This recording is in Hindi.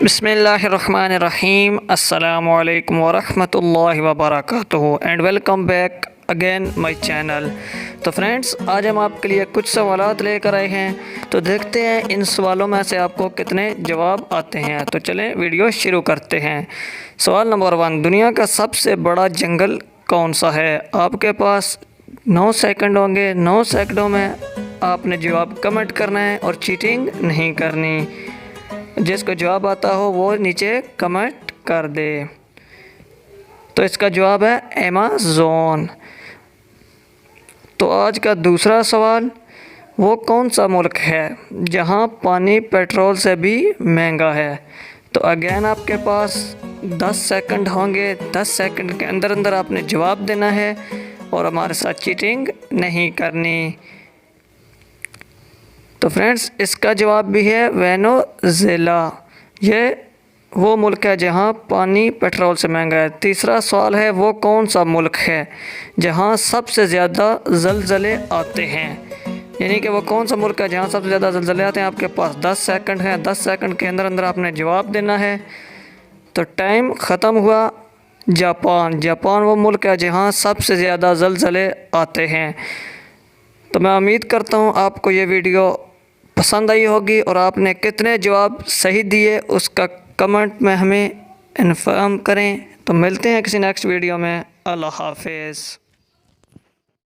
बिस्मिल्लाहिर्रहमानिर्रहीम अस्सलामुअलैकुम वरहमतुल्लाहि वबरकातुहू and welcome back again my channel. तो फ्रेंड्स, आज हम आपके लिए कुछ सवालात लेकर आए हैं। तो देखते हैं इन सवालों में से आपको कितने जवाब आते हैं। तो चलें वीडियो शुरू करते हैं। सवाल नंबर 1, दुनिया का सबसे बड़ा जंगल कौन सा है? आपके पास 9 सेकंड होंगे। 9 सेकंडों में आपने जवाब कमेंट करना है और चीटिंग नहीं करनी। जिसको जवाब आता हो वो नीचे कमेंट कर दे। तो इसका जवाब है अमेज़न। तो आज का दूसरा सवाल, वो कौन सा मुल्क है जहां पानी पेट्रोल से भी महंगा है? तो अगेन आपके पास 10 सेकंड होंगे। 10 सेकंड के अंदर अंदर आपने जवाब देना है और हमारे साथ चीटिंग नहीं करनी। तो फ्रेंड्स, इसका जवाब भी है वेनेज़ुएला। ये वो मुल्क है जहाँ पानी पेट्रोल से महंगा है। तीसरा सवाल है, वो कौन सा मुल्क है जहाँ सबसे ज़्यादा ज़लज़ले आते हैं? यानी कि वो कौन सा मुल्क है जहाँ सबसे ज़्यादा ज़लज़ले आते हैं? आपके पास 10 सेकंड हैं। 10 सेकंड के अंदर अंदर आपने जवाब देना है। तो टाइम ख़त्म हुआ। जापान। जापान वो मुल्क है जहाँ सबसे ज़्यादा ज़लज़ले आते हैं। तो मैं उम्मीद करता हूँ आपको ये वीडियो पसंद आई होगी और आपने कितने जवाब सही दिए उसका कमेंट में हमें इन्फॉर्म करें। तो मिलते हैं किसी नेक्स्ट वीडियो में। अल्लाह हाफ़िज़।